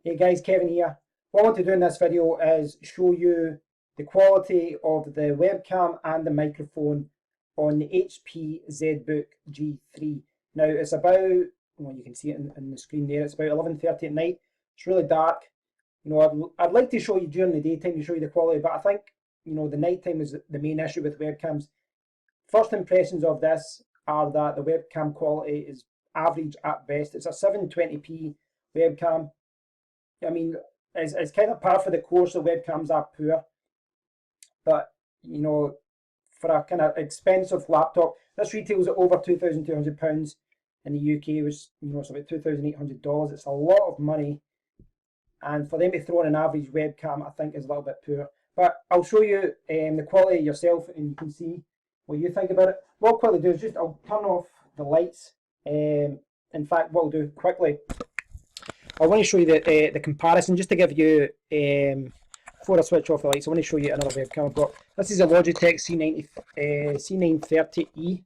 Hey guys, Kevin here. What I want to do in this video is show you the quality of the webcam and the microphone on the HP ZBook G3. Now it's about, well, you can see it in the screen there, it's about 11:30 at night. It's really dark. You know, I'd like to show you during the daytime to show you the quality, but I think, you know, the nighttime is the main issue with webcams. First impressions of this are that the webcam quality is average at best. It's a 720p webcam. I mean, it's kind of par for the course. The webcams are poor, but you know, for a kind of expensive laptop, this retails at over £2,200 in the UK, which, you know, it's about $2,800. It's a lot of money, and for them to throw in an average webcam, I think is a little bit poor. But I'll show you the quality yourself, and you can see what you think about it. What I'll quickly do is just I'll turn off the lights. In fact, what I'll do quickly, I want to show you the comparison, just to give you, before I switch off the lights, I want to show you another webcam I've got. This is a Logitech C930E.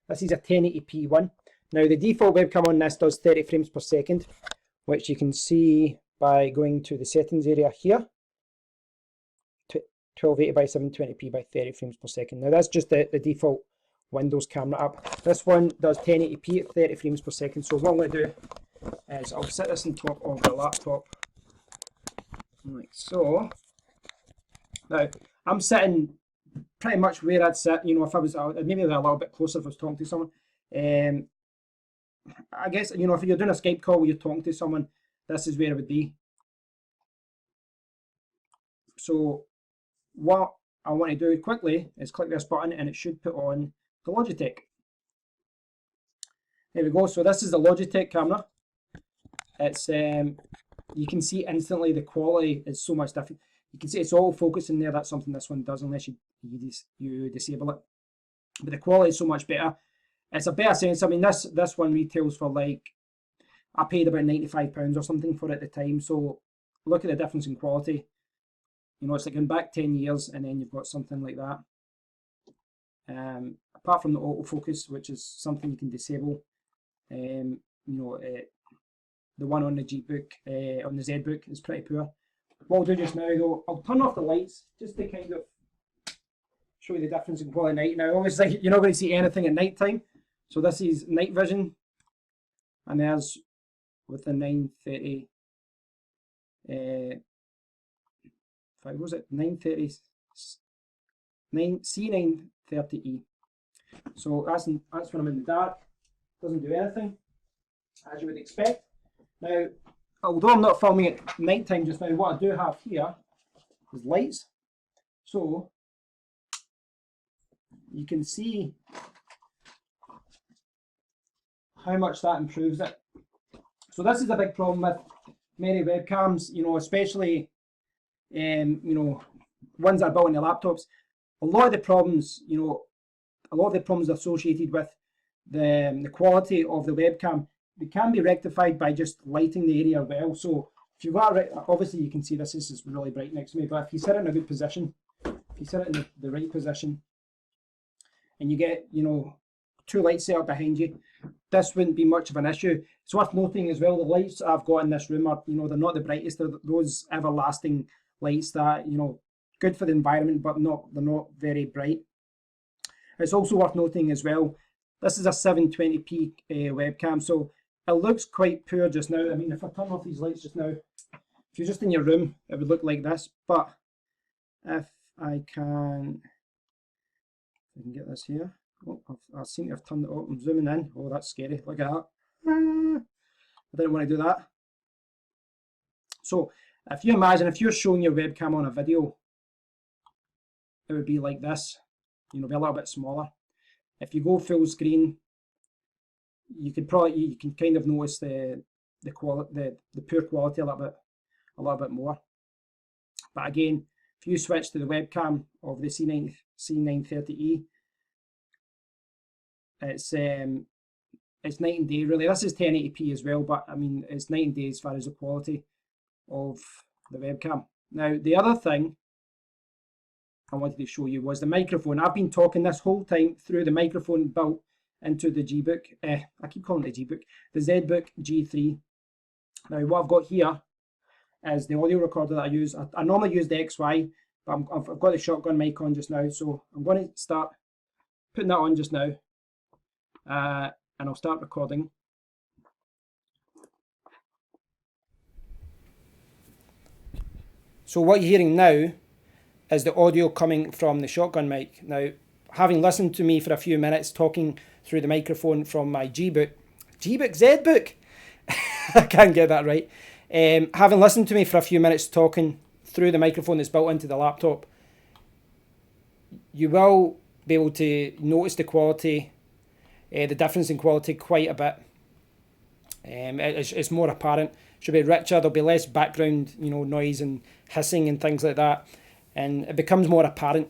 This is a 1080p one. Now the default webcam on this does 30 frames per second, which you can see by going to the settings area here. 1280 by 720p by 30 frames per second. Now that's just the default Windows camera app. This one does 1080p at 30 frames per second. So what I'm going to do is I'll set this on top of the laptop like so. Now I'm sitting pretty much where I'd sit, you know, if I was maybe a little bit closer if I was talking to someone. I guess, you know, if you're doing a Skype call where you're talking to someone, this is where it would be. So what I want to do quickly is click this button and it should put on the Logitech. There we go. So this is the Logitech camera. It's you can see instantly the quality is so much different. You can see it's all focusing there. That's something this one does unless you disable it. But the quality is so much better. It's a better sense. I mean, this one retails for, like, I paid about £95 or something for it at the time. So look at the difference in quality. You know, it's like going back 10 years and then you've got something like that. Apart from the autofocus, which is something you can disable, you know, the one on the ZBook, on the ZBook is pretty poor. What I'll do just now though, I'll turn off the lights just to kind of show you the difference in quality at night. Now obviously you're not going to see anything at night time, so this is night vision, and there's with the 930, what was it, 930, C930E. So that's when I'm in the dark. Doesn't do anything, as you would expect. Now, although I'm not filming at night time just now, what I do have here is lights. So you can see how much that improves it. So this is a big problem with many webcams, you know, especially you know, ones that are built into laptops. A lot of the problems, you know, associated with the quality of the webcam, they can be rectified by just lighting the area well. So if you've got, obviously you can see this is really bright next to me, but if you set it in a good position, if you set it in the right position, and you get, you know, two lights set up behind you, this wouldn't be much of an issue. It's worth noting as well, the lights I've got in this room are, you know, they're not the brightest. They're those everlasting lights that, you know, good for the environment, but they're not very bright. It's also worth noting as well, this is a 720p webcam, so it looks quite poor just now. I mean, if I turn off these lights just now, if you're just in your room, it would look like this. But if I can get this here. Oh, I seem to have turned it off. I'm zooming in. Oh, that's scary. Look at that. I didn't want to do that. So if you imagine, if you're showing your webcam on a video, it would be like this. You know, be a little bit smaller. If you go full screen, you can kind of notice the poor quality a little bit more. But again, if you switch to the webcam of the C930E, it's night and day really. This is 1080p as well, but I mean it's night and day as far as the quality of the webcam. Now the other thing I wanted to show you was the microphone. I've been talking this whole time through the microphone built into the ZBook. I keep calling it the ZBook, the ZBook G3. Now what I've got here is the audio recorder that I use. I normally use the XY, but I've got the shotgun mic on just now, so I'm going to start putting that on just now, and I'll start recording. So what you're hearing now is the audio coming from the shotgun mic. Now, having listened to me for a few minutes talking through the microphone from my ZBook I can't get that right. Having listened to me for a few minutes talking through the microphone that's built into the laptop, you will be able to notice the quality, the difference in quality quite a bit. It's more apparent. Should be richer. There'll be less background, noise and hissing and things like that, and it becomes more apparent,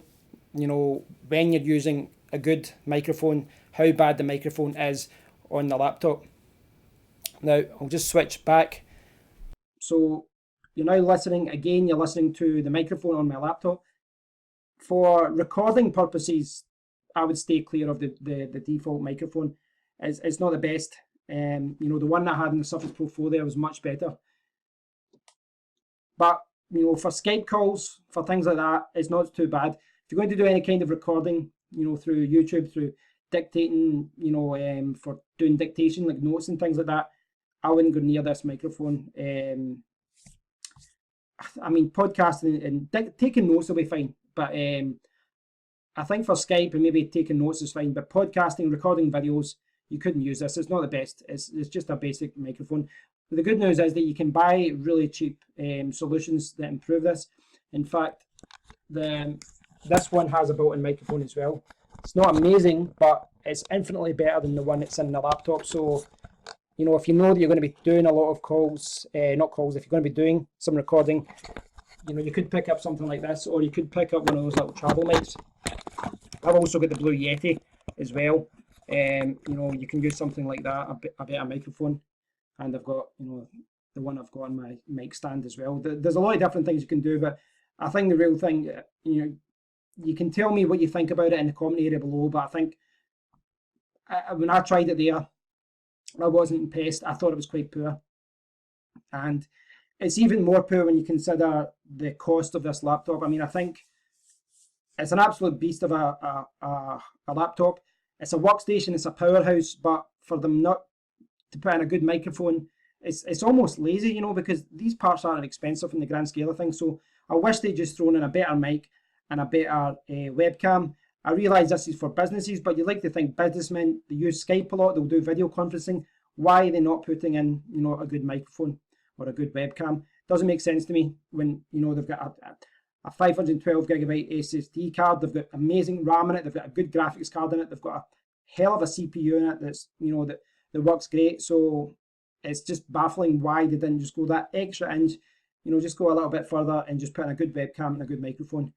when you're using a good microphone, how bad the microphone is on the laptop. Now I'll just switch back. So you're now listening again. You're listening to the microphone on my laptop. For recording purposes, I would stay clear of the default microphone. It's not the best. The one that I had in the Surface Pro 4 there was much better. But for Skype calls, for things like that, it's not too bad. If you're going to do any kind of recording, through YouTube, through dictating, for doing dictation like notes and things like that, I wouldn't go near this microphone. Podcasting and taking notes will be fine, but I think for Skype and maybe taking notes is fine. But podcasting, recording videos, you couldn't use this. It's not the best. It's just a basic microphone. But the good news is that you can buy really cheap solutions that improve this. In fact, this one has a built-in microphone as well. It's not amazing, but it's infinitely better than the one that's in the laptop. So, if you know that you're going to be doing a lot of calls, if you're going to be doing some recording, you could pick up something like this, or you could pick up one of those little travel mics. I've also got the Blue Yeti as well. You can use something like that, a better microphone. And I've got, the one I've got on my mic stand as well. There's a lot of different things you can do, but I think the real thing, you can tell me what you think about it in the comment area below, but I think when I tried it there, I wasn't impressed. I thought it was quite poor. And it's even more poor when you consider the cost of this laptop. I think it's an absolute beast of a laptop. It's a workstation, it's a powerhouse, but for them not to put in a good microphone, it's almost lazy, because these parts aren't expensive in the grand scale of things. So I wish they'd just thrown in a better mic and a better webcam. I realise this is for businesses, but you like to think businessmen, they use Skype a lot, they'll do video conferencing. Why are they not putting in, a good microphone or a good webcam? Doesn't make sense to me when, they've got a 512 gigabyte SSD card, they've got amazing RAM in it, they've got a good graphics card in it, they've got a hell of a CPU in it that's, that works great. So it's just baffling why they didn't just go that extra inch, just go a little bit further and just put in a good webcam and a good microphone.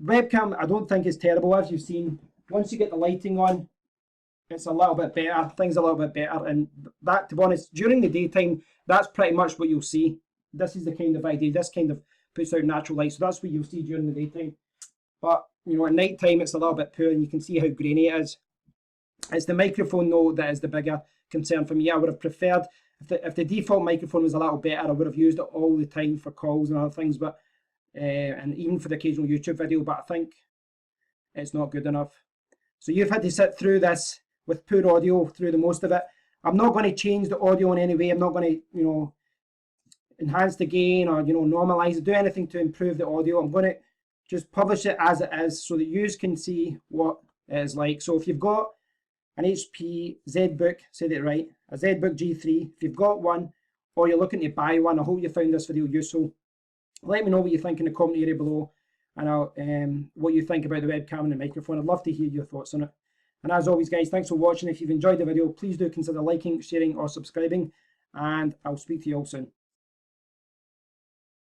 Webcam, I don't think is terrible. As you've seen, once you get the lighting on, it's a little bit better. Things are a little bit better. And that, to be honest, during the daytime, that's pretty much what you'll see. This is the kind of idea. This kind of puts out natural light. So that's what you'll see during the daytime. But, at night time, it's a little bit poor and you can see how grainy it is. It's the microphone, though, that is the bigger concern for me. I would have preferred, if the default microphone was a little better, I would have used it all the time for calls and other things. But and even for the occasional YouTube video, but I think it's not good enough. So you've had to sit through this with poor audio through the most of it. I'm not going to change the audio in any way. I'm not going to, enhance the gain or, normalize it, do anything to improve the audio. I'm going to just publish it as it is so that you can see what it is like. So if you've got an HP ZBook, say that right, a ZBook G3, if you've got one or you're looking to buy one, I hope you found this video useful. Let me know what you think in the comment area below and what you think about the webcam and the microphone. I'd love to hear your thoughts on it. And as always, guys, thanks for watching. If you've enjoyed the video, please do consider liking, sharing or subscribing, and I'll speak to you all soon.